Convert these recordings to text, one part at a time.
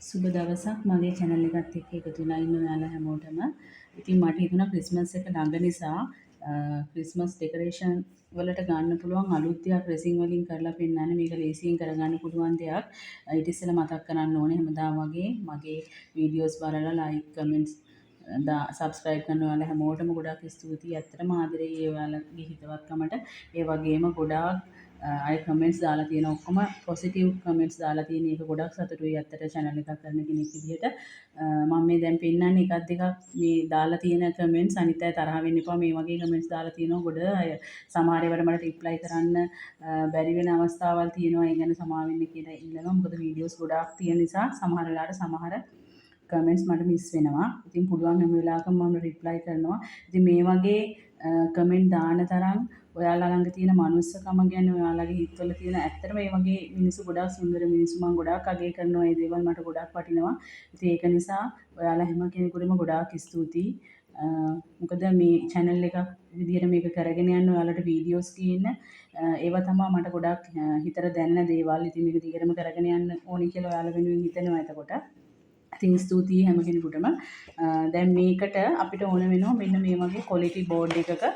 සුබ දවසක් මගේ channel එකත් එක්ක එකතු වෙලා ඉන්න ඔයාලා හැමෝටම. ඉතින් මට හිතුණා ක්‍රිස්මස් එක ළඟ නිසා ක්‍රිස්මස් ඩෙකරේෂන් වලට ගන්න පුළුවන් අලුත් දෙයක් රෙසින් වලින් කරලා පෙන්නන්න. මේක ලේසියෙන් කරගන්න පුළුවන් දෙයක්. ඊට ඉස්සෙල්ලා මතක් කරන්න ඕනේ හැමදාම වගේ මගේ වීඩියෝස් බලලා like comments සබස්ක්‍රයිබ් කරන ඔයාලා හැමෝටම ගොඩාක් ස්තුතියි. ඇත්තටම ආදරේ ඔයාලගේ හිතවත්කමට. ඒ වගේම ගොඩාක් අය කමෙන්ට්ස් දාලා තියෙන ඔක්කොම පොසිටිව් කමෙන්ට්ස් දාලා තියෙන එක ගොඩක් සතුටුයි ඇත්තට channel එකක් කරන කෙනෙක් විදිහට. මම මේ දැන් පෙන්නන්නේ එකක් දෙකක් මේ දාලා තියෙන කමෙන්ට්ස්. අනිත් අය තරහ වෙන්න එපා. මේ වගේ කමෙන්ට්ස් දාලා තියෙනවා ගොඩ අය. සමහර ඒවාට මට රිප්ලයි කරන්න බැරි වෙන අවස්ථාවල් තියෙනවා. ඒ ගැන සමාව වෙන්න කියලා ඉල්ලනවා. මොකද වීඩියෝස් ගොඩාක් තියෙන නිසා සමහර වෙලාවට සමහර කමෙන්ට්ස් මට මිස් වෙනවා. ඉතින් පුළුවන් හැම වෙලාවකම මම රිප්ලයි කරනවා. ඉතින් මේ වගේ කමෙන්ට් දාන තරම් ඔයාලා ළඟ තියෙන මනුස්සකම ගැන ඔයාලගේ හිතවල තියෙන ඇත්තටම මේ වගේ මිනිස්සු ගොඩාක් සුන්දර මිනිස්සු මම ගොඩාක් අගය කරනවා. මේ දේවල් මට ගොඩාක් වටිනවා. ඉතින් ඒක නිසා ඔයාලා හැම කෙනෙකුටම ගොඩාක් ස්තුතියි. මොකද මේ channel එකක් විදිහට මේක කරගෙන යන්න ඔයාලට වීඩියෝස් ගේන්න ඒවා තමයි මට ගොඩාක් හිතට දැනෙන දේවල්. ඉතින් මේක දිගටම කරගෙන යන්න ඕනි කියලා ඔයාලා වෙනුවෙන් හිතෙනවා එතකොට. ඉතින් ස්තුතියි හැම කෙනෙකුටම. දැන් මේකට අපිට ඕන වෙනවා මෙන්න මේ වගේ quality board එකක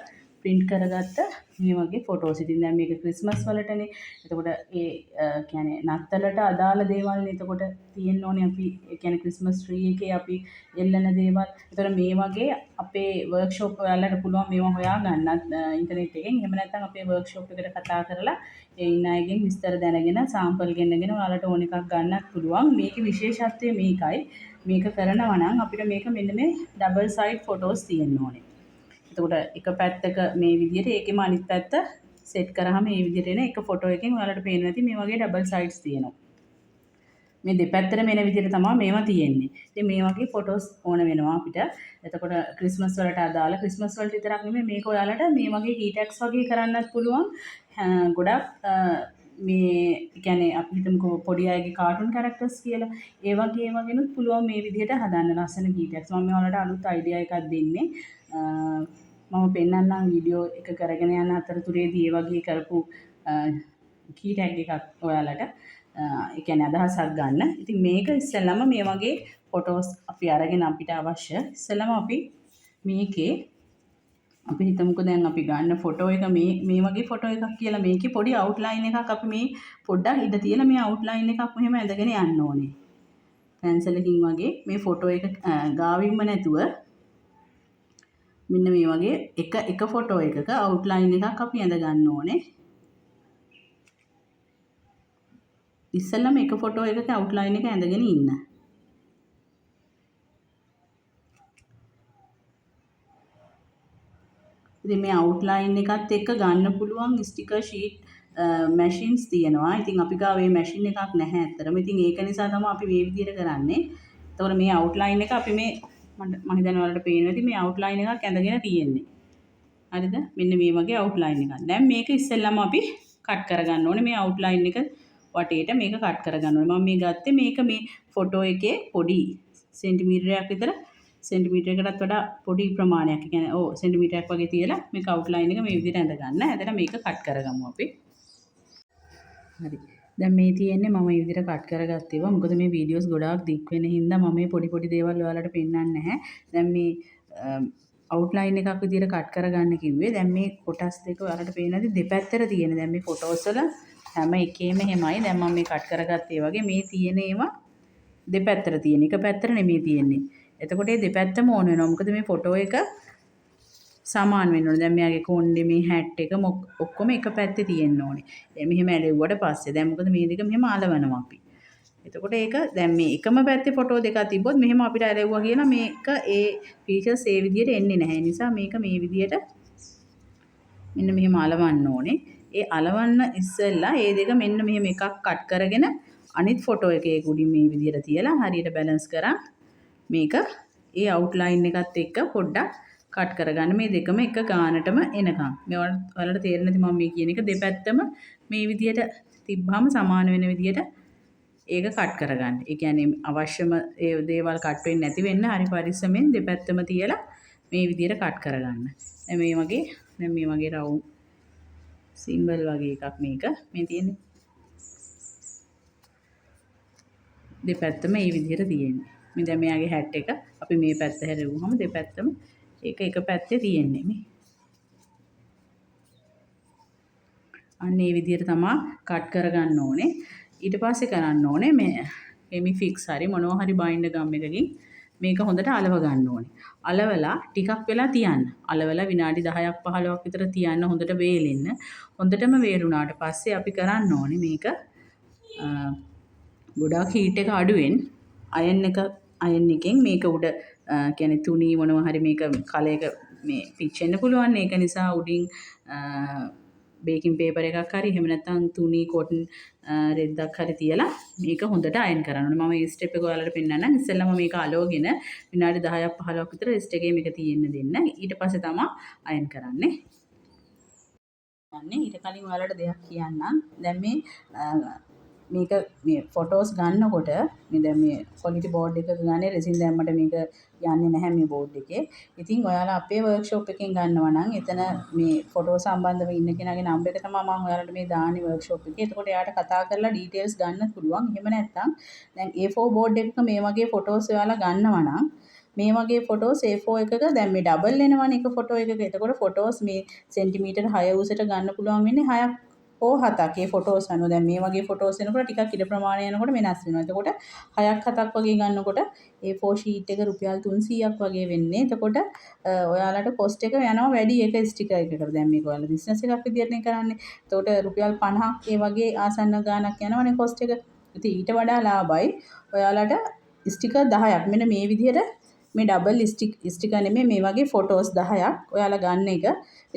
print කරගත්ත මේ වගේ ෆොටෝස්. ඉතින් දැන් මේක ක්‍රිස්මස් වලටනේ. එතකොට ඒ කියන්නේ නත්තලට අදාළ දේවල්නේ එතකොට තියෙන්න ඕනේ අපි ඒ කියන්නේ ක්‍රිස්මස් ට්‍රී එකේ අපි එල්ලන දේවල්. එතකොට මේ වගේ අපේ වර්ක්ෂොප් ඔයාලට පුළුවන් මේවා හොයාගන්නත් ඉන්ටර්නෙට් එකෙන්. එහෙම නැත්නම් අපේ වර්ක්ෂොප් එකට කතා කරලා ඒ ඉන්න අයගෙන් විස්තර දැනගෙන සාම්පල් ගෙනගෙන ඔයාලට ඕන එකක් ගන්නත් පුළුවන්. මේකේ විශේෂත්වය මේකයි. මේක කරනවා නම් අපිට මේක මෙන්න මේ ඩබල් සයිඩ් ෆොටෝස් තියෙන්න ඕනේ. එතකොට එක පැත්තක මේ විදිහට ඒකෙම අනිත් පැත්ත සෙට් කරාම මේ විදිහට එන එක ෆොටෝ එකකින් ඔයාලට පේනවා ඇති මේ වගේ ඩබල් සයිඩ්ස් තියෙනවා. මේ දෙපැත්තට මෙන විදිහට තමයි මේවා තියෙන්නේ. ඉතින් මේ වගේ ෆොටෝස් ඕන වෙනවා අපිට. එතකොට ක්‍රිස්මස් වලට අදාළ ක්‍රිස්මස් වලට විතරක් නෙමෙයි මේක ඔයාලට මේ වගේ කී ටැග්ස් වගේ කරන්නත් පුළුවන්. ගොඩක් මේ කියන්නේ අපි හිතමුකෝ පොඩි අයගේ කාටුන් කැරක්ටර්ස් කියලා. ඒ වගේ ඒවාගෙනුත් පුළුවන් මේ විදිහට හදන්න ලස්සන කී ටැග්ස්. මම ඔයාලට අලුත් අයිඩියා එකක් දෙන්නේ. මම පෙන්නන්නම් වීඩියෝ එක කරගෙන යන අතරතුරේදී ඒ වගේ කරපු කී ටැග් එකක් ඔයාලට ඒ කියන්නේ අදහසක් ගන්න. ඉතින් මේක ඉස්සෙල්ලාම මේ වගේ ෆොටෝස් අපි අරගෙන අපිට අවශ්‍ය ඉස්සෙල්ලාම අපි මේකේ අපි හිතමුකෝ දැන් අපි ගන්න ෆොටෝ එක මේ වගේ ෆොටෝ එකක් කියලා මේකේ පොඩි අවුට්ලයින් එකක් අපි මේ පොඩ්ඩක් ඉඳ තියලා මේ අවුට්ලයින් එකක් මෙහෙම ඇඳගෙන යන්න ඕනේ. පැන්සල් එකකින් වගේ මේ ෆොටෝ එක ගාවින්ම නැතුව මෙන්න මේ වගේ එක ෆොටෝ එකක අවුට්ලයින් එකක් අපි ඇඳ ගන්න ඕනේ. ඉස්සෙල්ලාම එක ෆොටෝ එකක අවුට්ලයින් එක ඇඳගෙන ඉන්න. ඉතින් මේ අවුට්ලයින් එකත් එක්ක ගන්න පුළුවන් ස්ටිකර් ෂීට් මැෂින්ස් තියෙනවා. ඉතින් අපි ගාව මේ මැෂින් එකක් නැහැ ඇත්තටම. ඉතින් ඒක නිසා තමයි අපි මේ විදිහට කරන්නේ. එතකොට මේ අවුට්ලයින් එක අපි මේ මම හිතන්නේ ඔයාලට පේනවා ඇති මේ අවුට්ලයින් එකක් ඇඳගෙන තියෙන්නේ. හරිද? මෙන්න මේ වගේ අවුට්ලයින් එකක්. දැන් මේක ඉස්සෙල්ලාම අපි කට් කරගන්න ඕනේ. මේ අවුට්ලයින් එක වටේට මේක කට් කරගන්න ඕනේ. මම මේ ගත්තේ මේක මේ ෆොටෝ එකේ පොඩි සෙන්ටිමීටරයක් විතර සෙන්ටිමීටරයකටත් වඩා පොඩි ප්‍රමාණයක්. ඒ කියන්නේ සෙන්ටිමීටරයක් වගේ තියලා මේක අවුට්ලයින් එක මේ විදිහට ඇඳ ගන්න. ඇඳලා මේක කට් කරගමු අපි. හරි. දැන් මේ තියෙන්නේ මම මේ විදිහට කට් කරගත්ත ඒවා. මොකද මේ වීඩියෝස් ගොඩාක් දික් වෙන හින්දා මම මේ පොඩි දේවල් ඔයාලට පෙන්නන්නේ නැහැ. දැන් මේ අවුට්ලයින් එකක් විදිහට කට් කරගන්න කිව්වේ. දැන් මේ කොටස් දෙක ඔයාලට පේනවාද දෙපැත්තට තියෙන. දැන් මේ ෆොටෝස් වල හැම එකේම එහෙමයි. දැන් මම මේ කට් කරගත්තේ වගේ මේ තියෙන ඒවා දෙපැත්තට තියෙන. එක පැත්තට නෙමෙයි තියෙන්නේ. එතකොට මේ දෙපැත්තම ඕන වෙනවා. මොකද මේ ෆොටෝ එක සමාන වෙන්න ඕනේ. දැන් මෙයාගේ කොණ්ඩේ මේ හැට් එක ඔක්කොම එක පැත්තේ තියෙන්න ඕනේ. දැන් මෙහෙම ඇලෙව්වට පස්සේ දැන් මොකද මේ දෙක මෙහෙම අලවනවා අපි. එතකොට ඒක දැන් මේ එකම පැත්තේ ෆොටෝ දෙකක් තිබ්බොත් මෙහෙම අපිට ඇලෙව්වා කියලා මේක ඒ ෆීචර්ස් ඒ විදිහට එන්නේ නැහැ. ඒ නිසා මේක මේ විදිහට මෙන්න මෙහෙම අලවන්න ඕනේ. ඒ අලවන්න ඉස්සෙල්ලා මේ දෙක මෙන්න මෙහෙම එකක් කට් කරගෙන අනිත් ෆොටෝ එකේ උඩින් මේ විදිහට තියලා හරියට බැලන්ස් කරන් මේක ඒ අවුට්ලයින් එකත් එක්ක පොඩ්ඩක් කට් කරගන්න. මේ දෙකම එක ගානටම එනකම්. මේ ඔයාලට තේරෙන්නේ නැති මම මේ කියන එක දෙපැත්තම මේ විදිහට තිබ්බාම සමාන වෙන විදිහට ඒක කට් කරගන්න. ඒ කියන්නේ අවශ්‍යම ඒ දේවල් කට් වෙන්නේ නැති වෙන්න හරි පරිස්සමෙන් දෙපැත්තම තියලා මේ විදිහට කට් කරගන්න. දැන් මේ වගේ රවුම් සිම්බල් වගේ එකක් මේක මේ තියෙන්නේ. දෙපැත්තම මේ විදිහට තියෙන්නේ. මේ දැන් මෙයාගේ හැට් එක අපි මේ පැත්ත හැරෙවුවම දෙපැත්තම ඒක එක පැත්තේ තියෙන්නේ මේ. අන්න ඒ විදිහට තමයි කට් කරගන්න ඕනේ. ඊට පස්සේ කරන්න ඕනේ මේ එමි ෆික්ස් හරි මොනවා හරි බයින්ඩර් ගම් එකකින් මේක හොඳට අලව ගන්න ඕනේ. අලවලා ටිකක් වෙලා තියන්න. අලවලා විනාඩි 10ක් 15ක් විතර තියන්න හොඳට වේලෙන්න. හොඳටම වේරුණාට පස්සේ අපි කරන්න ඕනේ මේක ගොඩාක් හීට් එක අඩුවෙන් අයන් එකෙන් මේක උඩ කියන්නේ තුනී මොනවා හරි මේක කලයක මේ පිච්චෙන්න පුළුවන්. ඒක නිසා උඩින් බේකින් පේපර් එකක් හරි එහෙම නැත්නම් තුනී කොටන් රෙද්දක් හරි තියලා මේක හොඳට අයන් කරන්න ඕනේ. මම මේ ස්ටෙප් එක ඔයාලට පෙන්නන්නම්. ඉස්සෙල්ලාම මේක අලවගෙන විනාඩි 10ක් 15ක් විතර රෙස්ට් එකේ මේක තියෙන්න දෙන්න. ඊට පස්සේ තමයි අයන් කරන්නේ. ඊට කලින් ඔයාලට දෙයක් කියන්නම්. දැන් මේක මේ ෆොටෝස් ගන්නකොට මේ දැන් මේ ක්වොලිටි බෝඩ් එකක ගන්නේ රෙසින් දැම්මට මේක යන්නේ නැහැ මේ බෝඩ් එකේ. ඉතින් ඔයාලා අපේ වර්ක්ෂොප් එකෙන් ගන්නවා නම් එතන මේ ෆොටෝ සම්බන්ධව ඉන්න කෙනාගේ නම්බර් එක තමයි මම ඔයාලට මේ දාන්නේ වර්ක්ෂොප් එකේ. එතකොට එයාට කතා කරලා ඩීටේල්ස් ගන්න පුළුවන්. එහෙම නැත්නම් දැන් A4 බෝඩ් එකක මේ වගේ ෆොටෝස් ඔයාලා ගන්නවා නම් මේ වගේ ෆොටෝස් A4 එකක දැන් මේ ඩබල් එනවනේ එක ෆොටෝ එකක. එතකොට ෆොටෝස් මේ සෙන්ටිමීටර් 6 උසට ගන්න පුළුවන් වෙන්නේ 6ක් හෝ 7ක්. ඒ ෆොටෝස් අනුව දැන් මේ වගේ ෆොටෝස් එනකොට ටිකක් ඉඩ ප්‍රමාණය යනකොට වෙනස් වෙනවා. එතකොට 6ක් 7ක් වගේ ගන්නකොට A4 ෂීට් එක රුපියල් 300ක් වගේ වෙන්නේ. එතකොට ඔයාලට කොස්ට් එක යනවා වැඩි එක ස්ටිකර් එකකට. දැන් මේක ඔයාලා බිස්නස් එකක් විදිහටනේ කරන්නේ. එතකොට රුපියල් 50ක් ඒ වගේ ආසන්න ගාණක් යනවනේ කොස්ට් එක. ඉතින් ඊට වඩා ලාභයි ඔයාලට ස්ටිකර් 10ක් මෙන්න මේ විදිහට මේ ඩබල් ස්ටිකර් නෙමෙයි මේ වගේ ෆොටෝස් 10ක් ඔයාලා ගන්න එක.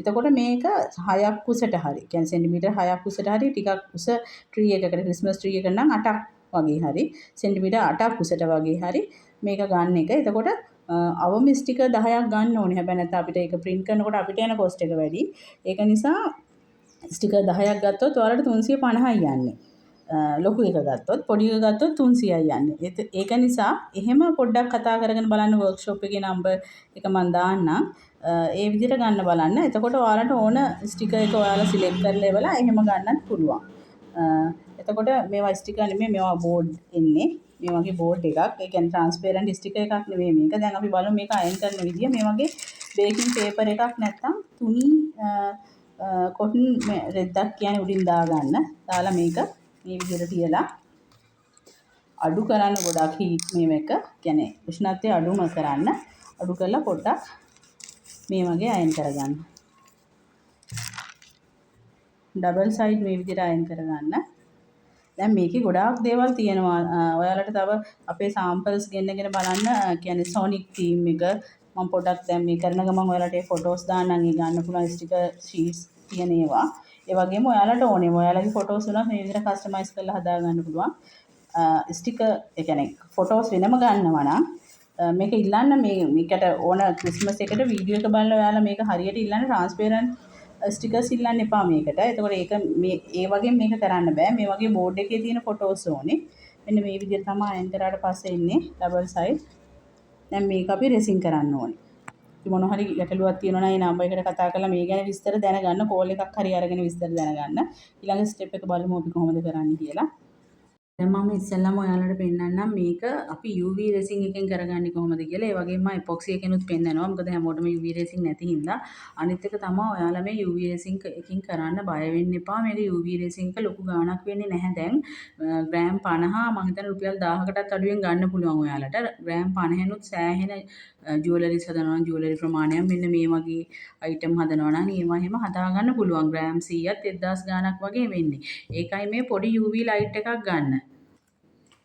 එතකොට මේක 6ක් උසට හරි කියන්නේ සෙන්ටිමීටර් 6ක් උසට හරි ටිකක් උස ට්‍රී එකකට ක්‍රිස්මස් ට්‍රී එකකට නම් 8ක් වගේ හරි සෙන්ටිමීටර් 8ක් උසට වගේ හරි මේක ගන්න එක. එතකොට අවම ස්ටිකර් 10ක් ගන්න ඕනේ. හැබැයි නැත්නම් අපිට ඒක print කරනකොට අපිට යන cost එක වැඩි. ඒක නිසා ස්ටිකර් 10ක් ගත්තොත් ඔයාලට 350යි යන්නේ. ලොකු එක ගත්තොත් පොඩි එක ගත්තොත් 300යි යන්නේ. ඒක නිසා එහෙම පොඩ්ඩක් කතා කරගෙන බලන්න වර්ක්ෂොප් එකේ නම්බර් එක මම දාන්නම්. ඒ විදිහට ගන්න බලන්න. එතකොට ඔයාලට ඕන ස්ටිකර් එක ඔයාලා සිලෙක්ට් කරලා ඉවලා එහෙම ගන්නත් පුළුවන්. එතකොට මේවා ස්ටිකර් නෙමෙයි මේවා බෝඩ් එන්නේ. මේ වගේ බෝඩ් එකක්. ඒ කියන්නේ ට්‍රාන්ස්පරන්ට් ස්ටිකර් එකක් නෙමෙයි මේක. දැන් අපි බලමු මේක අයන් කරන විදිය. මේ වගේ බේකින් පේපර් එකක් නැත්තම් තුනී කොටන් රෙද්දක් කියන්නේ උඩින් දාගන්න. දාලා මේක මේ විදිහට තියලා අඩු කරන්න ගොඩක් හීට් මේක කියන්නේ උෂ්ණත්වය අඩුම කරන්න අඩු කරලා පොඩ්ඩක් මේ වගේ අයන් කරගන්න. ඩබල් සයිඩ් මේ විදිහට අයන් කරගන්න. දැන් මේකේ ගොඩාක් දේවල් තියෙනවා. ඔයාලට තව අපේ සාම්පල්ස් ගෙන්නගෙන බලන්න කියන්නේ සොනික් තීම් එක මම පොඩ්ඩක් දැන් මේ කරන ගමන් ඔයාලට ඒ ෆොටෝස් දාන්නම්. ඒ ගන්න පුළුවන් ස්ටිකර් ෂීට්ස් තියෙන ඒවා. ඒ වගේම ඔයාලට ඕනේ ඔයාලගේ ෆොටෝස් උනත් මේ විදිහට කස්ටමයිස් කරලා හදා ගන්න පුළුවන්. ස්ටිකර් ඒ කියන්නේ ෆොටෝස් වෙනම ගන්නවා නම් මේක ඉල්ලන්න මේකට ඕන ක්‍රිස්මස් එකට වීඩියෝ එක බලලා ඔයාලා මේක හරියට ඉල්ලන්න ට්‍රාන්ස්පරන්ට් ස්ටිකර්ස් ඉල්ලන්න එපා මේකට. එතකොට ඒක මේ ඒ වගේ මේක කරන්න බෑ. මේ වගේ බෝඩ් එකේ තියෙන ෆොටෝස් ඕනේ. මෙන්න මේ විදිහට තමයි අයන් කරාට පස්සේ ඉන්නේ ඩබල් සයිඩ්. දැන් මේක අපි රෙසින් කරන්න ඕනේ. ඉතින් මොන හරි ගැටලුවක් තියෙනවා නම් ඒ නම්බර් එකට කතා කරලා මේ ගැන විස්තර දැනගන්න. කෝල් එකක් හරි අරගෙන විස්තර දැනගන්න. ඊළඟ ස්ටෙප් එක බලමු අපි කොහොමද කරන්නේ කියලා. දැන් මම ඉස්සෙල්ලාම ඔයාලට පෙන්නන්නම් මේක අපි UV රේසින් එකෙන් කරගන්නේ කොහොමද කියලා. ඒ වගේම එපොක්සි එකෙනුත් පෙන්නනවා. මොකද හැමෝටම UV රේසින් නැති හින්දා. අනිත් එක තමයි ඔයාලා මේ UV රේසින් එකකින් කරන්න බය වෙන්න එපා. මේක UV රේසින් එක ලොකු ගාණක් වෙන්නේ නැහැ දැන්. ග්‍රෑම් 50 මම හිතන්නේ රුපියල් 1000කටත් අඩුවෙන් ගන්න පුළුවන් ඔයාලට. ග්‍රෑම් 50නුත් සෑහෙන ජුවලරිස් හදනවා නම් ජුවලරි ප්‍රමාණයක් මෙන්න මේ වගේ අයිටම් හදනවා නම් ඒවා එහෙම හදා ගන්න පුළුවන්. ග්‍රෑම් 100ත් 1000 ගාණක් වගේ වෙන්නේ. ඒකයි මේ පොඩි UV ලයිට් එකක් ගන්න.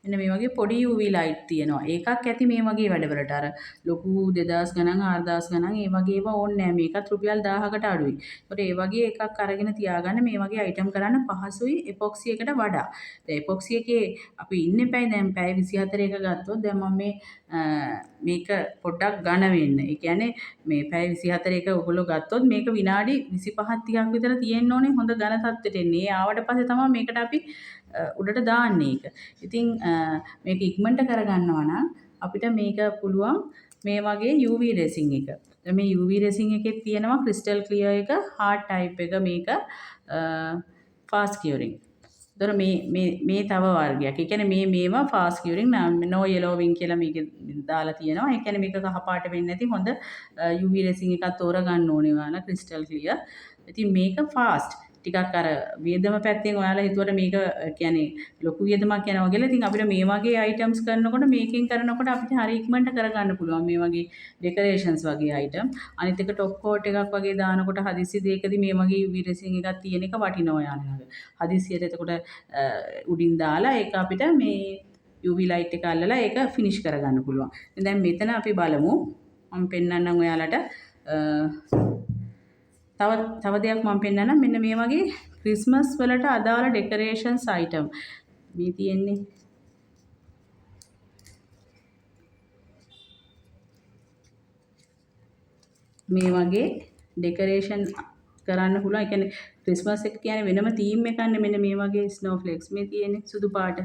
මෙන්න මේ වගේ පොඩි UV ලයිට් තියෙනවා. ඒකක් ඇති මේ වගේ වැඩවලට. අර ලොකු 2000 ගණන් 4000 ගණන් ඒ වගේ ඒවා ඕනේ නැහැ. මේකත් රුපියල් 1000කට අඩුයි. ඒකට ඒ වගේ එකක් අරගෙන තියාගන්න මේ වගේ අයිටම් කරන්න පහසුයි එපොක්සි එකට වඩා. දැන් එපොක්සි එකේ අපි ඉන්නේ දැන් පැය 24 එක ගත්තොත් දැන් මම මේක පොඩ්ඩක් ඝන වෙන්න. ඒ කියන්නේ මේ පැය 24 එක ඔයගොල්ලෝ ගත්තොත් මේක විනාඩි 25ක් 30ක් විතර තියෙන්න ඕනේ හොඳ ඝන තත්ත්වයට එන්නේ. ඒ ආවට පස්සේ තමයි මේකට අපි උඩට දාන්නේ ඒක. ඉතින් මේක ඉක්මනට කරගන්නවා නම් අපිට මේක පුළුවන් මේ වගේ UV රේසින් එක. දැන් මේ UV රේසින් එකේ තියෙනවා ක්‍රිස්ටල් ක්ලියර් එක, හાર્ඩ් ටයිප් එක මේක ෆාස්ට් කියුරින්. එතකොට මේ තව වර්ගයක්. ඒ කියන්නේ මේවා ෆාස්ට් කියුරින් නෝ යෙලෝවින් කියලා මේකේ දාලා තියෙනවා. ඒ කියන්නේ මේක කහ පාට වෙන්නේ නැති හොඳ UV රෙසින් එකක් තෝරගන්න ඕනේ ඔයාලා ක්‍රිස්ටල් ක්ලියර්. ඉතින් මේක ෆාස්ට්. ටිකක් අර වියදම පැත්තෙන් ඔයාලා හිතුවට මේක කියන්නේ ලොකු වියදමක් යනවා කියලා. ඉතින් අපිට මේ වගේ අයිටම්ස් කරනකොට මේකෙන් කරනකොට අපිට හරි ඉක්මනට කරගන්න පුළුවන් මේ වගේ ඩෙකරේෂන්ස් වගේ අයිටම්. අනිත් එක ටොප් කෝට් එකක් වගේ දානකොට හදිස්සි දෙයකදී මේ වගේ UV රෙසින් එකක් තියෙන එක වටිනවා ඔයාලට. හදිස්සියට එතකොට උඩින් දාලා ඒක අපිට මේ UV ලයිට් එක අල්ලලා ඒක ෆිනිෂ් කරගන්න පුළුවන්. දැන් මෙතන අපි බලමු. මම පෙන්නන්නම් ඔයාලට තව දෙයක් මම පෙන්නන්නම්. මෙන්න මේ වගේ ක්‍රිස්මස් වලට අදාළ ඩෙකරේෂන්ස් අයිටම් මේ තියෙන්නේ. මේ වගේ ඩෙකරේෂන් කරන්න පුළුවන්. ඒ කියන්නේ ක්‍රිස්මස් එක කියන්නේ වෙනම තීම් එකක් නේ. මෙන්න මේ වගේ ස්නෝෆ්ලේක්ස් මේ තියෙන්නේ සුදු පාට.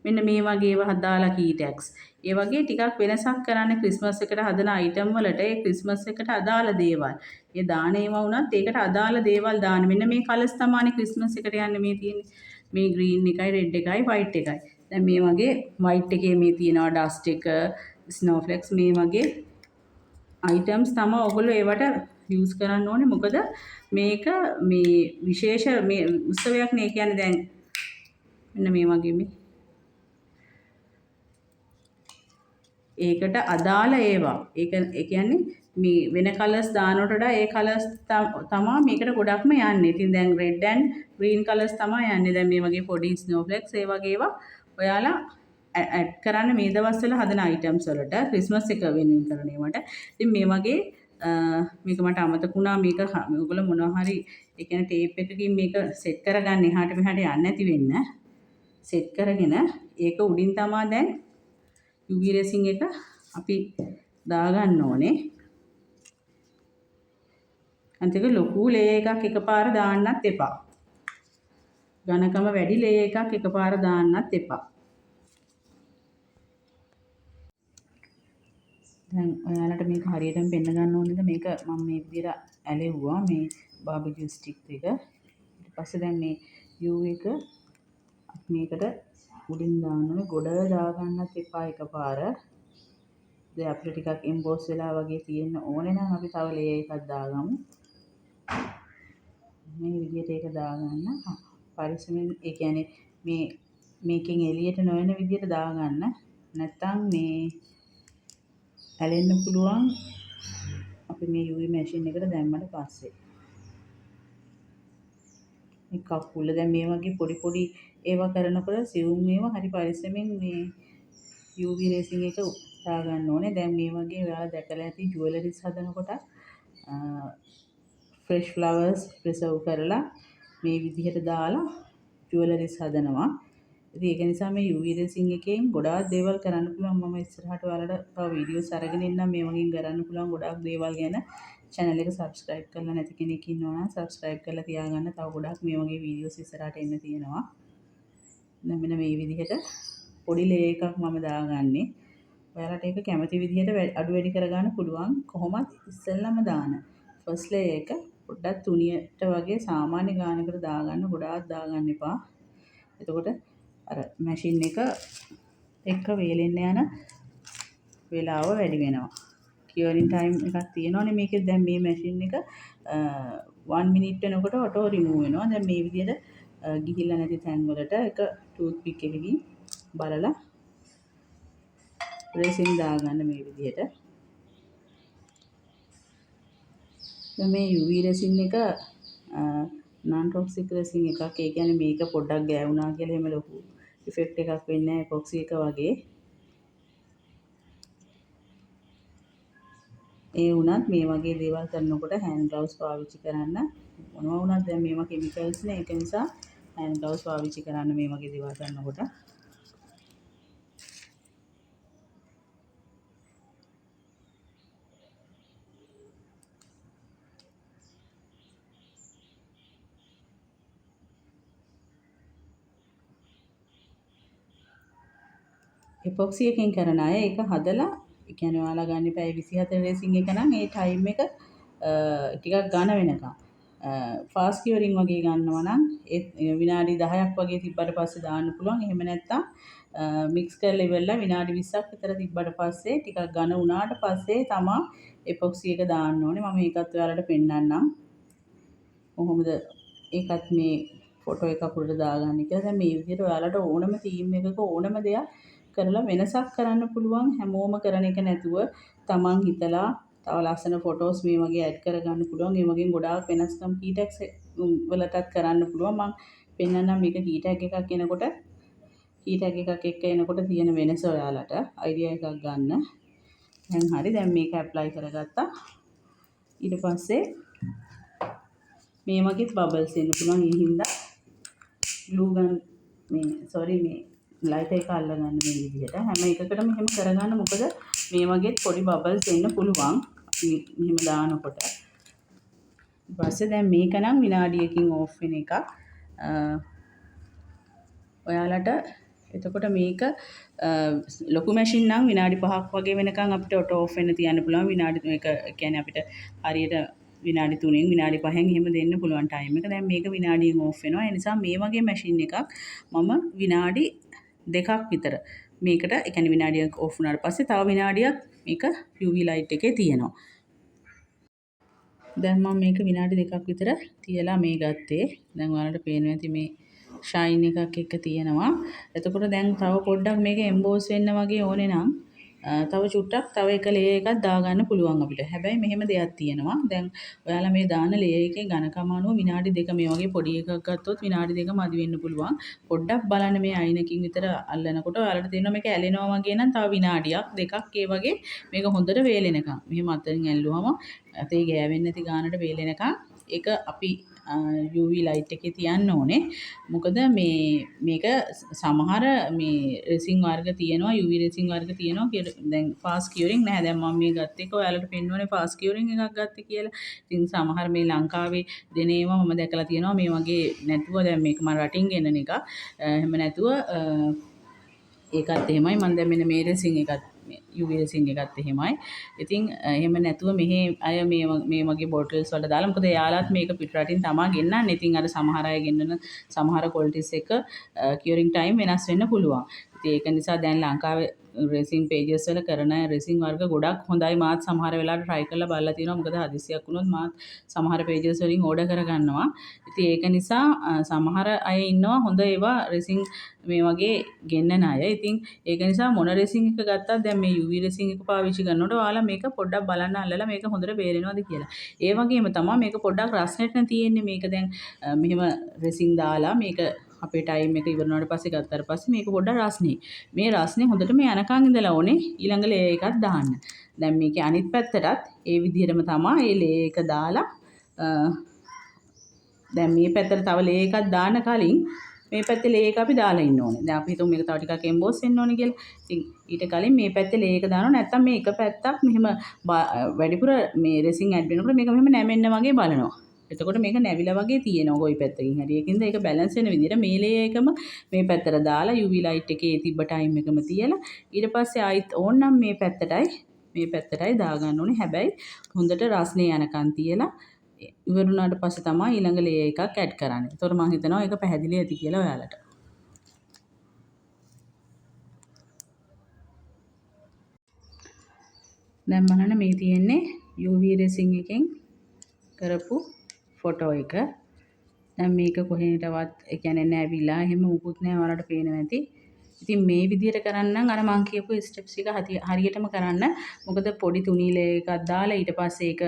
මෙන්න මේ වගේ ඒවා හදාලා කී ටැග්ස්. ඒ වගේ ටිකක් වෙනසක් කරන්න ක්‍රිස්මස් එකට හදන අයිටම් වලට ඒ ක්‍රිස්මස් එකට අදාළ දේවල්. ඒ දාන ඒවා වුණත් ඒකට අදාළ දේවල් දාන්න. මෙන්න මේ කලර්ස් තමයි ක්‍රිස්මස් එකට යන්නේ මේ තියෙන්නේ. මේ ග්‍රීන් එකයි රෙඩ් එකයි වයිට් එකයි. දැන් මේ වගේ වයිට් එකේ මේ තියෙනවා ඩස්ට් එක, ස්නෝෆ්ලේක්ස් මේ වගේ අයිටම්ස් තමයි ඔයගොල්ලෝ ඒවට යූස් කරන්න ඕනේ. මොකද මේක මේ විශේෂ මේ උත්සවයක් නේ. කියන්නේ දැන් මෙන්න මේ වගේ මේ ඒකට අදාළ ඒවා. ඒ කියන්නේ මේ වෙන කලර්ස් දානවට වඩා ඒ කලර්ස් තමා මේකට ගොඩක්ම යන්නේ. ඉතින් දැන් රෙඩ් ඇන්ඩ් ග්‍රීන් කලර්ස් තමයි යන්නේ. දැන් මේ වගේ පොඩි ස්නෝෆ්ලේක්ස් ඒ වගේ ඒවා ඔයාලා ඇඩ් කරන්න මේ දවස්වල හදන අයිටම්ස් වලට ක්‍රිස්මස් එක වෙනුවෙන් කරන ඒවාට. ඉතින් මේ වගේ මේක මට අමතක වුණා. මේක ඔයගොල්ලෝ මොනවා හරි ඒ කියන්නේ ටේප් එකකින් මේක සෙට් කරගන්න එහාට මෙහාට යන්නේ නැති වෙන්න. සෙට් කරගෙන ඒක උඩින් තමා දැන් UV රෙසින් එක අපි දාගන්න ඕනේ. අන්තික ලොකු ලේ එකක් එකපාර දාන්නත් එපා. ඝනකම වැඩි ලේ එකක් එකපාර දාන්නත් එපා. දැන් ඔයාලට මේක හරියටම පෙන්න ගන්න ඕනේද? මේක මම මේ විදිහට ඇලෙව්වා මේ බාබකියු ස්ටික් එක. ඊට පස්සේ දැන් මේ U එක මේකට උඩින් දාන්න ඕනේ. ගොඩ දාගන්නත් එපා එකපාර. දැන් අපිට ටිකක් එම්බෝස් වෙලා වගේ තියෙන්න ඕනේ නම් අපි තව ලේ එකක් දාගමු. මේ විදිහට ඒක දාගන්න. පරිස්සමෙන් ඒ කියන්නේ මේකෙන් එළියට නොයන විදිහට දාගන්න. නැත්තම් මේ ඇලෙන්න පුළුවන්. අපි මේ UV මැෂින් එකට දැම්මට පස්සේ මේ කකුල දැන් මේ වගේ පොඩි ඒවා කරනකොට සියුම් ඒවා හරි පරිස්සමෙන් මේ UV රේසින් එක දාගන්න ඕනේ. දැන් මේ වගේ ඔයාලා දැකලා ඇති ජුවෙලරිස් හදනකොට ෆ්‍රෙෂ් ෆ්ලවර්ස් ප්‍රිසර්ව් කරලා මේ විදිහට දාලා ජුවෙලරිස් හදනවා. ඉතින් ඒක නිසා මේ UV රේසින් එකෙන් ගොඩාක් දේවල් කරන්න පුළුවන්. මම ඉස්සරහට ඔයාලට තව වීඩියෝස් අරගෙන එන්නම් මේ වගේ කරන්න පුළුවන් ගොඩාක් දේවල් ගැන. channel එක subscribe කරලා නැති කෙනෙක් ඉන්නවා නම් subscribe කරලා තියාගන්න. තව ගොඩාක් මේ වගේ වීඩියෝස් ඉස්සරහට එන්න තියෙනවා. දැන් මෙන්න මේ විදිහට පොඩි ලේ එකක් මම දාගන්නේ. ඔයාලට ඒක කැමති විදිහට අඩු වැඩි කරගන්න පුළුවන්. කොහොමත් ඉස්සෙල්ලාම දාන ෆස්ට් ලේ එක පොඩ්ඩක් තුනියට වගේ සාමාන්‍ය ගානකට දාගන්න. ගොඩාක් දාගන්න එපා. එතකොට අර මැෂින් එක එක්ක වේලෙන්න යන වෙලාව වැඩි වෙනවා. කියවරින් ටයිම් එකක් තියෙනවනේ මේකේ. දැන් මේ මැෂින් එක 1 මිනිත් වෙනකොට ඔටෝ රිමූව් වෙනවා. දැන් මේ විදිහට ගිහිල්ලා නැති තැන් වලට එක ටූත් පික් එකකින් බලලා රේසින් දාගන්න මේ විදිහට. දැන් මේ UV රේසින් එක non toxic රේසින් එකක්. ඒ කියන්නේ මේක පොඩ්ඩක් ගෑවුනා කියලා එහෙම ලොකු ඉෆෙක්ට් එකක් වෙන්නේ නැහැ එපොක්සි එක වගේ. ඒ වුණත් මේ වගේ දේවල් කරනකොට hand gloves පාවිච්චි කරන්න. මොනවා වුණත් දැන් මේවා chemicals නේ. ඒක නිසා hand gloves පාවිච්චි කරන්න මේ වගේ දේවල් කරනකොට. එපොක්සි එකෙන් කරන අය ඒක හදලා ඒ කියන්නේ ඔයාලා ගන්න පැය 24 රේසින් එක නම් ඒ ටයිම් එක ටිකක් ඝන වෙනකම් ෆාස්ට් කියුරින් වගේ ගන්නවා නම් විනාඩි 10ක් වගේ තිබ්බට පස්සේ දාන්න පුළුවන්. එහෙම නැත්නම් මික්ස් කරලා ඉවරලා විනාඩි 20ක් විතර තිබ්බට පස්සේ ටිකක් ඝන වුණාට පස්සේ තමා එපොක්සි එක දාන්න ඕනේ. මම ඒකත් ඔයාලට පෙන්නන්නම්. කොහොමද ඒකත් මේ ෆොටෝ එකක් උඩට දාගන්න කියලා. දැන් මේ විදිහට ඔයාලට ඕනම තීම් එකක ඕනම දෙයක් කරලා වෙනසක් කරන්න පුළුවන්. හැමෝම කරන එක නැතුව තමන් හිතලා තව ලස්සන ෆොටෝස් මේ වගේ ඇඩ් කරගන්න පුළුවන්. ඒ වගේම ගොඩාක් වෙනස්කම් කීටැග්ස් වලටත් කරන්න පුළුවන්. මම පෙන්නන්නම් මේක කීටැග් එකක් එනකොට කීටැග් එකක් එක්ක එනකොට තියෙන වෙනස ඔයාලට අයිඩියා එකක් ගන්න. දැන් හරි. දැන් මේක ඇප්ලයි කරගත්තා. ඊට පස්සේ මේ වගේත් බබල්ස් එන්න පුළුවන්. ඒ හින්දා ග්ලූ ගන් මේ ලයිටර් එක අල්ලගන්න මේ විදිහට හැම එකකටම එහෙම කරගන්න. මොකද මේ වගේත් පොඩි බබල්ස් එන්න පුළුවන් මෙහෙම දානකොට. ඊට පස්සේ දැන් මේක නම් විනාඩියකින් ඕෆ් වෙන එකක්. ඔයාලට එතකොට මේක ලොකු මැෂින් නම් විනාඩි 5ක් වගේ වෙනකන් අපිට ඔටෝ ඕෆ් වෙන්න තියන්න පුළුවන්. විනාඩි මේක කියන්නේ අපිට හරියට විනාඩි 3න් විනාඩි 5න් එහෙම දෙන්න පුළුවන් ටයිම් එක. දැන් මේක විනාඩියෙන් ඕෆ් වෙනවා. ඒ නිසා මේ වගේ මැෂින් එකක් මම විනාඩි 2ක් විතර මේකට ඒ කියන්නේ විනාඩියක් ඕෆ් වුණාට පස්සේ තව විනාඩියක් මේක UV ලයිට් එකේ තියෙනවා. දැන් මම මේක විනාඩි 2ක් විතර තියලා මේ ගත්තේ. දැන් ඔයාලට පේනවා ඇති මේ ෂයින් එකක් එක්ක තියෙනවා. එතකොට දැන් තව පොඩ්ඩක් මේක එම්බෝස් වෙන්න වගේ ඕනේ නම් තව චුට්ටක් තව එක ලේයර් එකක් දාගන්න පුළුවන් අපිට. හැබැයි මෙහෙම දෙයක් තියෙනවා. දැන් ඔයාලා මේ දාන ලේයර් එකේ ඝනකම අනුව විනාඩි 2 මේ වගේ පොඩි එකක් ගත්තොත් විනාඩි 2 මදි වෙන්න පුළුවන්. පොඩ්ඩක් බලන්න මේ අයිනකින් විතර අල්ලනකොට ඔයාලට තේරෙනවා මේක ඇලෙනවා වගේ නම් තව විනාඩියක් දෙකක් ඒ වගේ මේක හොඳට වේලෙනකම්. මෙහෙම අතරින් ඇල්ලුවම අතේ ගෑවෙන්නේ නැති ගානට වේලෙනකම් ඒක අපි UV ලයිට් එකේ තියන්න ඕනේ. මොකද මේක සමහර මේ රෙසින් වර්ග තියෙනවා UV රෙසින් වර්ග තියෙනවා. දැන් ෆාස්ට් කියුරින් නැහැ. දැන් මම මේ ගත්ත එක ඔයාලට පෙන්වන්නේ ෆාස්ට් කියුරින් එකක් ගත්තේ කියලා. ඉතින් සමහර මේ ලංකාවේ දෙන ඒවා මම දැකලා තියෙනවා මේ වගේ නැතුව. දැන් මේක මම රටින් ගෙන්නන එකක්. එහෙම නැතුව ඒකත් එහෙමයි. මම දැන් මෙන්න මේ රෙසින් එකත් UV රෙසින් එකත් එහෙමයි. ඉතින් එහෙම නැතුව මෙහි අය මේ වගේ බෝටල්ස් වලට දාලා මොකද එයාලත් මේක පිට රටින් තමා ගෙන්නන්නේ. ඉතින් අර සමහර අය ගෙන්නන සමහර ක්වොලිටිස් එක කියුරින් ටයිම් වෙනස් වෙන්න පුළුවන්. ඉතින් ඒක නිසා දැන් ලංකාවේ රේසින් පේජස් වල කරන රේසින් වර්ග ගොඩක් හොඳයි. මාත් සමහර වෙලාවට try කරලා බලලා තියෙනවා. මොකද හදිසියක් වුණොත් මාත් සමහර පේජස් වලින් ඕඩර් කරගන්නවා. ඉතින් ඒක නිසා සමහර අය ඉන්නවා හොඳ ඒවා රේසින් මේ වගේ ගෙන්නන අය. ඉතින් ඒක නිසා මොන රේසින් එක ගත්තත් දැන් මේ UV රේසින් එක පාවිච්චි කරනකොට ඔයාලා මේක පොඩ්ඩක් බලන්න අල්ලලා මේක හොඳට බේරෙනවද කියලා. ඒ වගේම තමයි මේක පොඩ්ඩක් රස්නෙට තියෙන්නේ. මේක දැන් මෙහෙම රේසින් දාලා මේක අපේ ටයිම් එක ඉවර වුණාට පස්සේ ගත්තාට පස්සේ මේක පොඩ්ඩක් රස්නේ. මේ රස්නේ හොඳට මේ යනකන් ඉඳලා ඕනේ ඊළඟ ලේ එකක් දාන්න. දැන් මේකේ අනිත් පැත්තටත් ඒ විදිහටම තමයි මේ ලේ එක දාලා දැන් මේ පැත්තට තව ලේ එකක් දාන්න කලින් මේ පැත්තේ ලේ එක අපි දාලා ඉන්න ඕනේ. දැන් අපි හිතමු මේක තව ටිකක් එම්බෝස් වෙන්න ඕනේ කියලා. ඉතින් ඊට කලින් මේ පැත්තේ ලේ එක දානවා. නැත්තම් මේ එක පැත්තක් මෙහෙම වැඩිපුර මේ රෙසින් ඇඩ් වෙනකොට මේක මෙහෙම නැමෙන්න වගේ බලනවා. එතකොට මේක නැවිලා වගේ තියෙනවා කොයි පැත්තකින් හරි. ඒකින්ද ඒක බැලන්ස් වෙන විදිහට මේ ලේ එකම මේ පැත්තට දාලා UV ලයිට් එකේ තිබ්බ ටයිම් එකම තියලා ඊට පස්සේ ආයිත් ඕන්නම් මේ පැත්තටයි දාගන්න ඕනේ. හැබැයි හොඳට රස්නේ යනකන් තියලා ඉවර වුණාට පස්සේ තමයි ඊළඟ ලේ එකක් ඇඩ් කරන්නේ. ඒතකොට මම හිතනවා ඒක පැහැදිලි ඇති කියලා ඔයාලට. දැන් බලන්න මේ තියෙන්නේ UV රෙසින් එකෙන් කරපු ෆොටෝ එක. දැන් මේක කොහෙටවත් ඒ කියන්නේ නැවිලා එහෙම මුකුත් නැහැ. ඔයාලට පේනවා ඇති. ඉතින් මේ විදිහට කරන්නම් අර මං කියපු ස්ටෙප්ස් එක හරියටම කරන්න. මොකද පොඩි තුනීල එකක් දාලා ඊට පස්සේ ඒක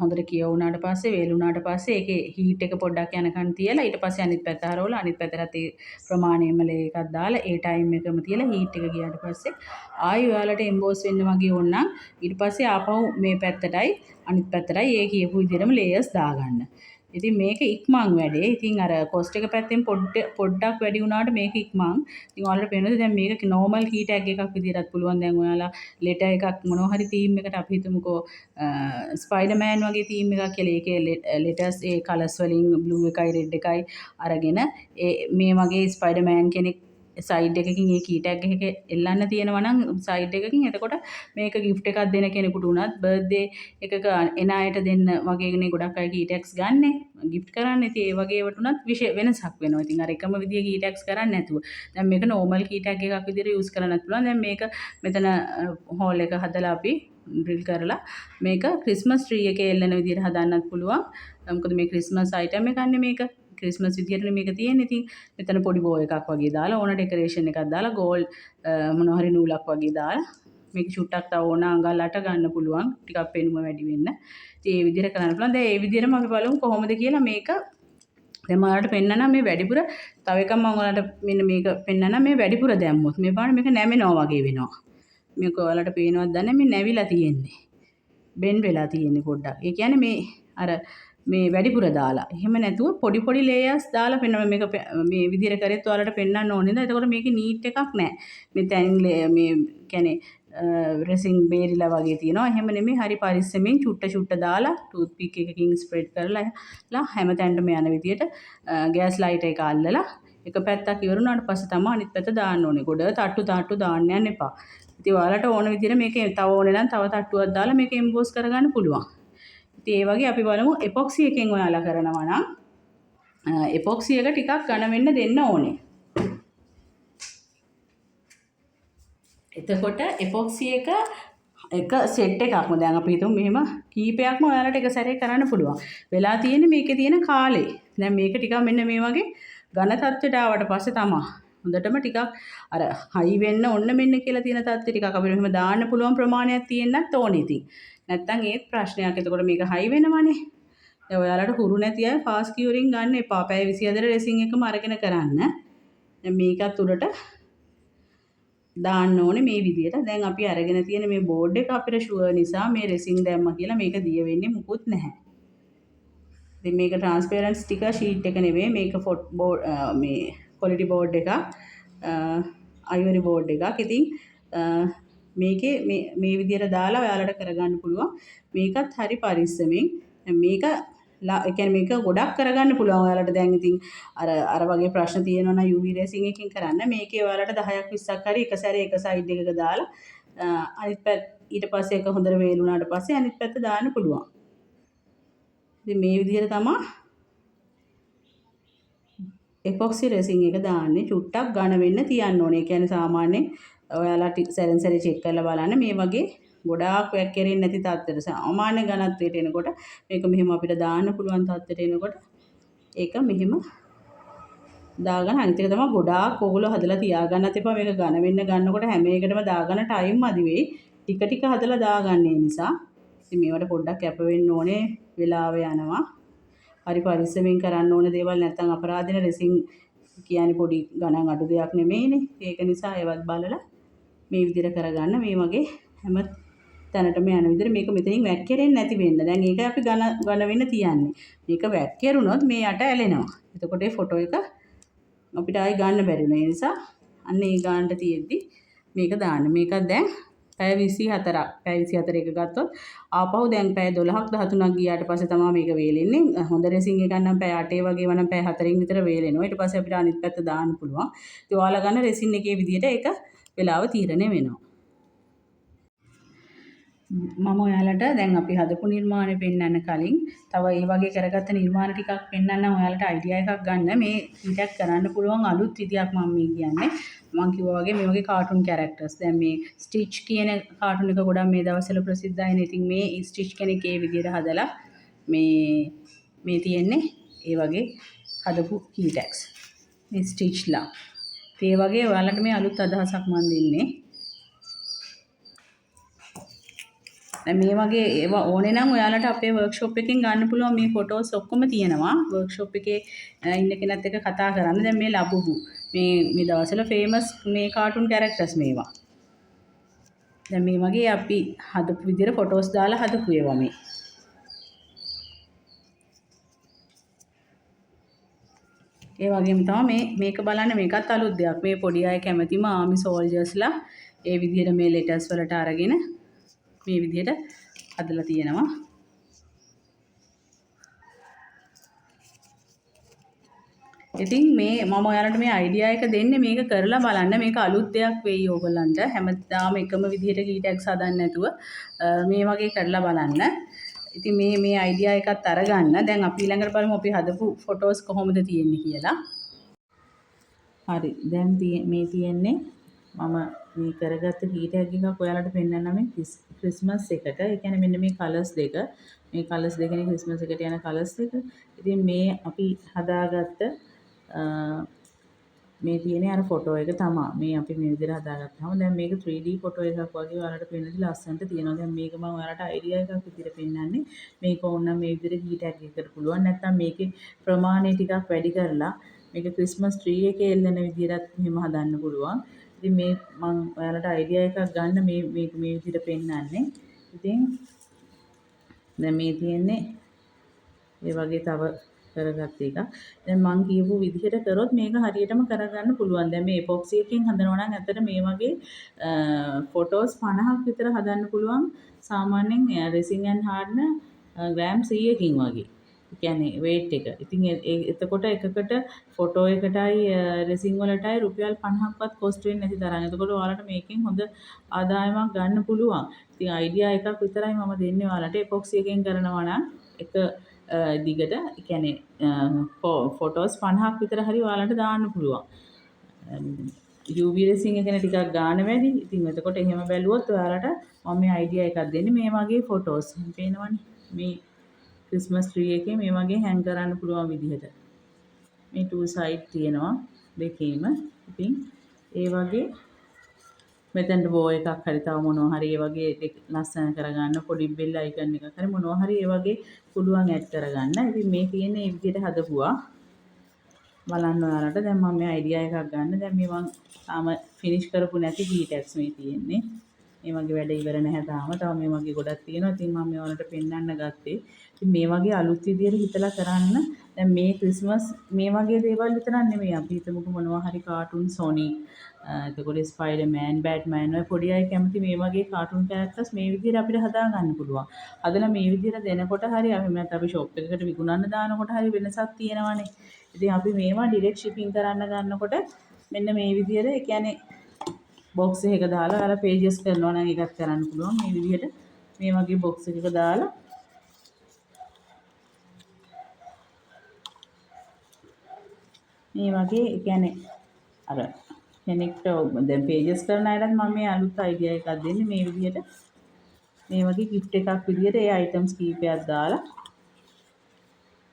හොඳට කියවුණාට පස්සේ වේලුණාට පස්සේ ඒකේ හීට් එක පොඩ්ඩක් යනකන් තියලා ඊට පස්සේ අනිත් පැත්ත හරවලා අනිත් පැත්තට ඒ ප්‍රමාණයෙන්ම ලේ එකක් දාලා ඒ ටයිම් එකම තියලා හීට් එක ගියාට පස්සේ ආයෙ ඔයාලට එම්බෝස් වෙන්න වගේ ඕන නම් ඊට පස්සේ ආපහු මේ පැත්තටයි අනිත් පැත්තටයි ඒ කියපු විදිහටම ලේයර්ස් දාගන්න. ඉතින් මේක ඉක්මන් වැඩේ. ඉතින් අර කොස්ට් එක පැත්තෙන් පොඩ්ඩක් වැඩි වුණාට මේක ඉක්මන්. ඉතින් ඔයාලට පේනවද දැන් මේක නෝමල් කී ටැග් එකක් විදිහටත් පුළුවන්. දැන් ඔයාලා ලෙටර් එකක් මොනවා හරි තීම් එකකට අපි හිතමුකෝ ස්පයිඩර්මෑන් වගේ තීම් එකක් කියලා. ඒකේ ලෙටර්ස් ඒ කලර්ස් වලින් බ්ලූ එකයි රෙඩ් එකයි අරගෙන මේ වගේ ස්පයිඩර්මෑන් කෙනෙක් සයිඩ් එකකින් ඒ key tag එක එල්ලන්න තියෙනවා නම් සයිඩ් එකකින් එතකොට මේක gift එකක් දෙන කෙනෙකුට උනත් බර්ත්ඩේ එකක එන අයට දෙන්න වගේනේ ගොඩක් අය key tags ගන්නෙ gift කරන්න. ඉතින් ඒ වගේ ඒවට උනත් වෙනසක් වෙනවා. ඉතින් අර එකම විදිය key tags කරන්නේ නැතුව දැන් මේක normal key tag එකක් විදියට use කරන්නත් පුළුවන්. දැන් මේක මෙතන hole එක හදලා අපි drill කරලා මේක Christmas tree එකේ එල්ලන විදියට හදන්නත් පුළුවන්. මොකද මේ Christmas item එකක්නේ මේක. ක්‍රිස්මස් විදියටනේ මේක තියෙන්නේ. ඉතින් මෙතන පොඩි බෝ එකක් වගේ දාලා ඕන ඩෙකරේෂන් එකක් දාලා ගෝල්ඩ් මොනවා හරි නූලක් වගේ දාලා මේක චුට්ටක් තව ඕන අඟල් අට ගන්න පුළුවන්. ටිකක් පෙනුම වැඩි වෙන්න. ඉතින් ඒ විදියට කරන්න පුළුවන්. දැන් ඒ විදියටම අපි බලමු කොහොමද කියලා මේක. දැන් මම ඔයාලට පෙන්නනම් මේ වැඩිපුර තව එකක් මම ඔයාලට මෙන්න මේක පෙන්නනම් මේ වැඩිපුර දැම්මොත් මේ බලන්න මේක නැමෙනවා වගේ වෙනවා. මේක ඔයාලට පේනවද දන්නේ මේ නැවිලා තියෙන්නේ. බෙන්ඩ් වෙලා තියෙන්නේ පොඩ්ඩක්. ඒ කියන්නේ මේ අර මේ වැඩිපුර දාලා. එහෙම නැතුව පොඩි පොඩි ලේයර්ස් දාලා පෙන්නන මේක මේ විදිහට කරේත් ඔයාලට පෙන්නන්න ඕනේ නේද? එතකොට මේකේ නීට් එකක් නැහැ. මේ තැන් මේ කියන්නේ රෙසින් බේරිලා වගේ තියෙනවා. එහෙම නෙමෙයි හරි පරිස්සමෙන් චුට්ට දාලා ටූත් පික් එකකින් ස්ප්‍රෙඩ් කරලා හැම තැනටම යන විදිහට ගෑස් ලයිට් එක අල්ලලා එක පැත්තක් ඉවරුණාට පස්සේ තමයි අනිත් පැත්ත දාන්න ඕනේ. ගොඩ තට්ටු දාන්න යන්න එපා. ඉතින් ඔයාලට ඕන විදිහට මේකේ තව ඕනේ නම් තව තට්ටුවක් දාලා මේක එම්බෝස් කරගන්න පුළුවන්. ඉතින් ඒ වගේ අපි බලමු එපොක්සි එකෙන් ඔයාලා කරනවා නම් එපොක්සි එක ටිකක් ඝන වෙන්න දෙන්න ඕනේ. එතකොට එපොක්සි එක සෙට් එකක්ම දැන් අපි හිතමු මෙහෙම කීපයක්ම ඔයාලට එක සැරේ කරන්න පුළුවන්. වෙලා තියෙන්නේ මේකේ තියෙන කාලේ. දැන් මේක ටිකක් මෙන්න මේ වගේ ඝන තත්ත්වයට ආවට පස්සේ තමයි හොඳටම ටිකක් අර හයි වෙන්න ඔන්න මෙන්න කියලා තියෙන තත්ත්වෙ ටිකක් අපිට මෙහෙම දාන්න පුළුවන් ප්‍රමාණයක් තියෙන්නත් ඕනේ ඉතින්. නැත්තම් ඒත් ප්‍රශ්නයක්. එතකොට මේක හයි වෙනවනේ. දැන් ඔයාලට හුරු නැති අය ෆාස්ට් කියුරින් ගන්න එපා. පැය 24 රෙසින් එකම අරගෙන කරන්න. දැන් මේකත් උඩට දාන්න ඕනේ මේ විදියට. දැන් අපි අරගෙන තියෙන මේ බෝඩ් එක අපිට ෂුවර් නිසා මේ රෙසින් දැම්ම කියලා මේක දිය වෙන්නේ මුකුත් නැහැ. ඉතින් මේක ට්‍රාන්ස්පරන්ට් ස්ටිකර් ෂීට් එක නෙවෙයි. මේක මේ quality board එකක්. ivory board එකක්. ඉතින් මේකේ මේ විදියට දාලා ඔයාලට කරගන්න පුළුවන්. මේකත් හරි පරිස්සමෙන් මේක ඒ කියන්නේ මේක ගොඩක් කරගන්න පුළුවන් ඔයාලට. දැන් ඉතින් අර වගේ ප්‍රශ්න තියෙනවා නම් UV රේසින් එකකින් කරන්න මේකේ ඔයාලට 10ක් 20ක් හරි එක සැරේ එක සයිඩ් එකක දාලා අනිත් පැත්ත ඊට පස්සේ එක හොඳට වේලුණාට පස්සේ අනිත් පැත්ත දාන්න පුළුවන්. ඉතින් මේ විදිහට තමයි එපොක්සි රෙසින් එක දාන්නේ. චුට්ටක් ඝන වෙන්න තියන්න ඕනේ. ඒ කියන්නේ සාමාන්‍යයෙන් ඔයාලා සැරෙන් සැරේ චෙක් කරලා බලන්න මේ වගේ ගොඩාක් වැක්කිරෙන්නේ නැති තත්ත්වයට සාමාන්‍ය ඝනත්වයට එනකොට මේක මෙහෙම අපිට දාන්න පුළුවන් තත්ත්වයට එනකොට ඒක මෙහෙම දාගන්න. අනිත් එක තමයි ගොඩාක් ඕගොල්ලෝ හදලා තියාගන්නත් එපා. මේක ඝන වෙන්න ගන්නකොට හැම එකටම දාගන්න ටයිම් අඩු වෙයි. ටික ටික හදලා දාගන්න ඒ නිසා. ඉතින් මේවට පොඩ්ඩක් කැප වෙන්න ඕනේ. වෙලාව යනවා. හරි පරිස්සමෙන් කරන්න ඕන දේවල් නැත්නම් අපරාධින රෙසින් කියන්නේ පොඩි ගණන් අඩු දෙයක් නෙමෙයිනේ. ඒක නිසා ඒවත් බලලා මේ විදිහට කරගන්න. මේ වගේ හැම තැනටම යන විදිහට මේක මෙතනින් වැක්කිරෙන්නේ නැති වෙන්න. දැන් ඒක අපි ඝන වෙන්න තියන්නේ. මේක වැක්කිරුණොත් මේ යට ඇලෙනවා. එතකොට ඒ ෆොටෝ එක අපිට ආයි ගන්න බැරි වෙනවා. ඒ නිසා අන්න ඒ ගන්නට තියෙද්දි මේක දාන්න. මේකත් දැන් පැය 24ක්. පැය 24 එක ගත්තොත් ආපහු දැන් පැය 12ක් 13ක් ගියාට පස්සේ තමයි මේක වේලෙන්නේ. හොඳ රෙසින් එකක් නම් පැය 8 වගේ වනම් පැය 4න් විතර වේලෙනවා. ඊට පස්සේ අපිට අනිත් පැත්ත දාන්න පුළුවන්. ඉතින් ඔයාලා ගන්න රෙසින් එකේ විදියට ඒක වෙලාව තීරණය වෙනවා. මම ඔයාලට දැන් අපි හදපු නිර්මාණය පෙන්වන්න කලින් තව ඒ වගේ කරගත්ත නිර්මාණ ටිකක් පෙන්වන්නම් ඔයාලට අයිඩියා එකක් ගන්න. මේ ඊටක් කරන්න පුළුවන් අලුත් විදියක් මම මේ කියන්නේ. මම කිව්වා වගේ මේ වගේ කාටුන් කැරක්ටර්ස්. දැන් මේ ස්ටිච් කියන කාටුන් එක ගොඩක් මේ දවස්වල ප්‍රසිද්ධයිනේ. ඉතින් මේ ස්ටිච් කෙනෙක් ඒ විදියට හදලා මේ තියෙන්නේ ඒ වගේ හදපු කීටැක්ස්. මේ ස්ටිච්ලා. ඒ වගේ ඔයාලට මේ අලුත් අදහසක් මම දෙන්නේ. මේ වගේ ඒවා ඕනේ නම් ඔයාලට අපේ වර්ක්ෂොප් එකෙන් ගන්න පුළුවන්. මේ ෆොටෝස් ඔක්කොම තියෙනවා. වර්ක්ෂොප් එකේ ඉන්න කෙනත් එක්ක කතා කරන්න. දැන් මේ ලබුබු මේ දවස්වල ෆේමස් මේ කාටුන් කැරක්ටර්ස් මේවා. දැන් මේ වගේ අපි හදපු විදිහට ෆොටෝස් දාලා හදපු ඒවා මේ. ඒ වගේම තමයි මේක බලන්න මේකත් අලුත් දෙයක්. මේ පොඩි අය කැමතිම ආමි සෝල්ජර්ස්ලා ඒ විදිහට මේ ලෙටර්ස් වලට අරගෙන මේ විදිහට හදලා තියෙනවා. ඉතින් මේ මම ඔයාලට මේ අයිඩියා එක දෙන්නේ මේක කරලා බලන්න. මේක අලුත් දෙයක් වෙයි ඕගොල්ලන්ට. හැමදාම එකම විදිහට කී ටැග්ස් හදන්න නැතුව මේ වගේ කරලා බලන්න. ඉතින් මේ අයිඩියා එකත් අරගන්න. දැන් අපි ඊළඟට බලමු අපි හදපු ෆොටෝස් කොහොමද තියෙන්නේ කියලා. හරි. දැන් මේ තියෙන්නේ මම මේ කරගත්ත කී ටැග් එකක් ඔයාලට පෙන්නන්නම් මේ ක්‍රිස්මස් එකට. ඒ කියන්නේ මෙන්න මේ කලර්ස් දෙක. මේ කලර්ස් දෙකනේ ක්‍රිස්මස් එකට යන කලර්ස් දෙක. ඉතින් මේ අපි හදාගත්ත මේ තියෙන්නේ අර ෆොටෝ එක තමයි. මේ අපි මේ විදිහට හදාගත්තාම දැන් මේක 3D ෆොටෝ එකක් වගේ ඔයාලට පෙන්නදී ලස්සනට තියෙනවා. දැන් මේක මම ඔයාලට අයිඩියා එකක් විදිහට පෙන්නන්නේ. මේක ඕනනම් මේ විදිහට කී ටැග් එකකට පුළුවන්. නැත්නම් මේකේ ප්‍රමාණය ටිකක් වැඩි කරලා මේක ක්‍රිස්මස් ට්‍රී එකේ එල්ලන විදිහට මෙහෙම හදන්න පුළුවන්. ඉතින් මේ මම ඔයාලට අයිඩියා එකක් ගන්න මේ විදිහට පෙන්නන්නේ. ඉතින් දැන් මේ තියෙන්නේ ඒ වගේ තව කරගත්ත එක. දැන් මම කියපු විදිහට කරොත් මේක හරියටම කරගන්න පුළුවන්. දැන් මේ එපොක්සි එකෙන් හදනවා නම් ඇත්තට මේ වගේ ෆොටෝස් 50ක් විතර හදන්න පුළුවන්. සාමාන්‍යයෙන් රෙසින් ඇන්ඩ් හાર્ඩ්නර් ග්‍රෑම් 100කින් වගේ. ඒ කියන්නේ weight එක. ඉතින් එතකොට එකකට ෆොටෝ එකටයි රෙසින් වලටයි රුපියල් 50ක්වත් කොස්ට් වෙන්නේ නැති තරම්. එතකොට ඔයාලට මේකෙන් හොඳ ආදායමක් ගන්න පුළුවන්. ඉතින් අයිඩියා එකක් විතරයි මම දෙන්නේ ඔයාලට. එපොක්සි එකෙන් කරනවා නම් එක දිගට ඒ කියන්නේ ෆොටෝස් 50ක් විතර හරි ඔයාලට දාන්න පුළුවන්. UV රෙසින් එකනේ ටිකක් ගාණ වැඩි. ඉතින් එතකොට එහෙම බැලුවොත් ඔයාලට මම මේ අයිඩියා එකක් දෙන්නේ මේ වගේ ෆොටෝස්. පේනවනේ. මේ ක්‍රිස්මස් ට්‍රී එකේ මේ වගේ හැන්ග් කරන්න පුළුවන් විදිහට. මේ two side තියෙනවා දෙකේම. ඉතින් ඒ වගේ මෙතනට බෝ එකක් හරි තව මොනවා හරි ඒ වගේ ලස්සන කරගන්න පොඩි බෙල් අයිකන් එකක් හරි මොනවා හරි ඒ වගේ පුළුවන් ඇඩ් කරගන්න. ඉතින් මේ තියෙන්නේ මේ විදිහට හදපුවා. බලන්න ඔයාලට දැන් මම මේ අයිඩියා එකක් ගන්න. දැන් මේ මම තාම ෆිනිෂ් කරපු නැති කී ටැග්ස් මේ තියෙන්නේ. මේ වගේ වැඩ ඉවර නැහැ තාම. තව මේ වගේ ගොඩක් තියෙනවා. ඉතින් මම මේ ඔයාලට පෙන්නන්න ගත්තේ. ඉතින් මේ වගේ අලුත් විදියට හිතලා කරන්න. දැන් මේ ක්‍රිස්මස් මේ වගේ දේවල් විතරක් නෙමෙයි. අපි හිතමුකෝ මොනවා හරි කාටුන් සොනික් එතකොට ස්පයිඩර්මෑන් බෑට්මෑන් ඔය පොඩි අය කැමති මේ වගේ කාටුන් කැරක්ටර්ස් මේ විදිහට අපිට හදා ගන්න පුළුවන්. හදලා මේ විදිහට දෙනකොට හරි අපි නැත්නම් අපි ෂොප් එකකට විකුණන්න දානකොට හරි වෙනසක් තියෙනවනේ. ඉතින් අපි මේවා ඩිරෙක්ට් shipping කරන්න ගන්නකොට මෙන්න මේ විදිහට ඒ කියන්නේ බොක්ස් එකක දාලා අර pages කරනවා නම් ඒකත් කරන්න පුළුවන්. මේ විදිහට මේ වගේ බොක්ස් එකක දාලා මේ වගේ ඒ කියන්නේ අර කෙනෙක්ට දැන් pages කරන අයටත් මම මේ අලුත් අයිඩියා එකක් දෙන්නේ මේ විදිහට මේ වගේ gift එකක් විදිහට ඒ items කීපයක් දාලා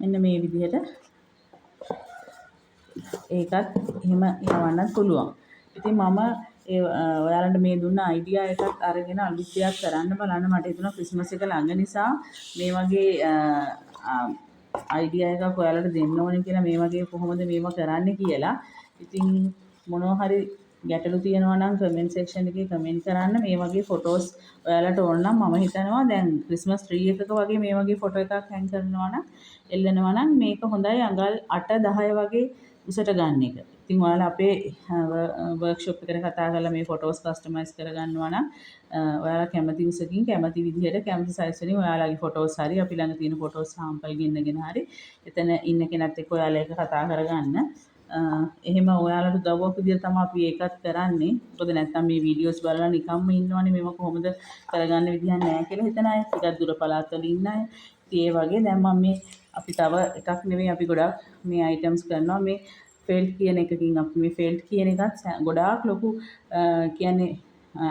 මෙන්න මේ විදිහට ඒකත් එහෙම යවන්නත් පුළුවන්. ඉතින් මම ඔයාලන්ට මේ දුන්න අයිඩියා එකත් අරගෙන අලුත් දෙයක් කරන්න බලන්න මට හිතුණා ක්‍රිස්මස් එක ළඟ නිසා මේ වගේ අයිඩියා එකක් ඔයාලට දෙන්න ඕනේ කියලා මේ වගේ කොහොමද මේව කරන්නේ කියලා. ඉතින් මොනවා හරි ගැටලු තියෙනවා නම් කමෙන්ට් සෙක්ෂන් එකේ කමෙන්ට් කරන්න. මේ වගේ ෆොටෝස් ඔයාලට ඕන නම් මම හිතනවා දැන් ක්‍රිස්මස් ට්‍රී එකක වගේ මේ වගේ ෆොටෝ එකක් හැන්ග් කරනවා නම් එල්ලනවා නම් මේක හොඳයි අඟල් 8-10 වගේ උසට ගන්න එක. ඉතින් ඔයාලා අපේ වර්ක්ෂොප් එකට කතා කරලා මේ ෆොටෝස් කස්ටමයිස් කරගන්නවා නම් ඔයාලා කැමති උසකින් කැමති විදිහට කැමති සයිස් වලින් ඔයාලගේ ෆොටෝස් හරි අපි ළඟ තියෙන ෆොටෝස් සාම්පල් ගෙන්නගෙන හරි එතන ඉන්න කෙනත් එක්ක ඔයාලා ඒක කතා කරගන්න. එහෙම ඔයාලට උදව්වක් විදිහට තමයි අපි ඒකත් කරන්නේ. මොකද නැත්තම් මේ වීඩියෝස් බලලා නිකම්ම ඉන්නවනේ මේව කොහොමද කරගන්න විදිහක් නැහැ කියලා හිතන අය, ටිකක් දුර පළාත් වල ඉන්න අය. ඉතින් ඒ වගේ දැන් මම මේ අපි තව එකක් නෙවෙයි අපි ගොඩක් මේ අයිටම්ස් කරනවා. මේ ෆෙල්ට් කියන එකකින් අපි මේ ෆෙල්ට් කියන එකත් ගොඩාක් ලොකු කියන්නේ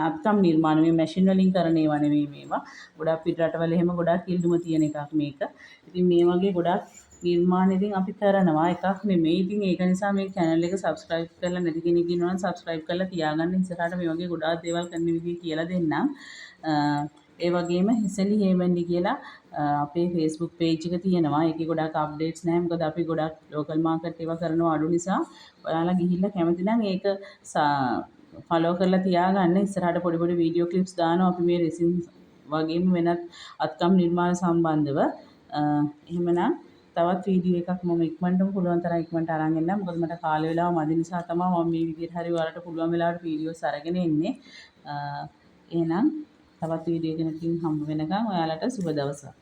අත්කම් නිර්මාණ මේ මැෂින් වලින් කරන ඒවා නෙවෙයි මේවා. ගොඩක් පිට රටවල එහෙම ගොඩක් ඉල්ලුම තියෙන එකක් මේක. ඉතින් මේ වගේ ගොඩක් නිර්මාණ ඉතින් අපි කරනවා එකක් නෙමෙයි. ඉතින් ඒක නිසා මේ channel එක subscribe කරලා නැති කෙනෙක් ඉන්නවා නම් subscribe කරලා තියාගන්න. ඉස්සරහට මේ වගේ ගොඩාක් දේවල් කරන විදිහ කියලා දෙන්නම්. ඒ වගේම හිසලි හේමන්ඩි කියලා අපේ Facebook page එක තියෙනවා. ඒකේ ගොඩාක් updates නැහැ. මොකද අපි ගොඩාක් local market ඒවා කරනවා අඩු නිසා. ඔයාලා ගිහිල්ලා කැමති නම් ඒක follow කරලා තියාගන්න. ඉස්සරහට පොඩි පොඩි video clips දානවා අපි මේ resin වගේම වෙනත් අත්කම් නිර්මාණ සම්බන්ධව. එහෙමනම් තවත් වීඩියෝ එකක් මම ඉක්මනටම පුළුවන් තරම් ඉක්මනට අරන් එන්නම්. මොකද මට කාල වේලාව මදි නිසා තමයි මම මේ විදිහට හරි ඔයාලට පුළුවන් වෙලාවට වීඩියෝස් අරගෙන එන්නේ. එහෙනම් තවත් වීඩියෝ එකකින් හම්බ වෙනකන් ඔයාලට සුබ දවසක්.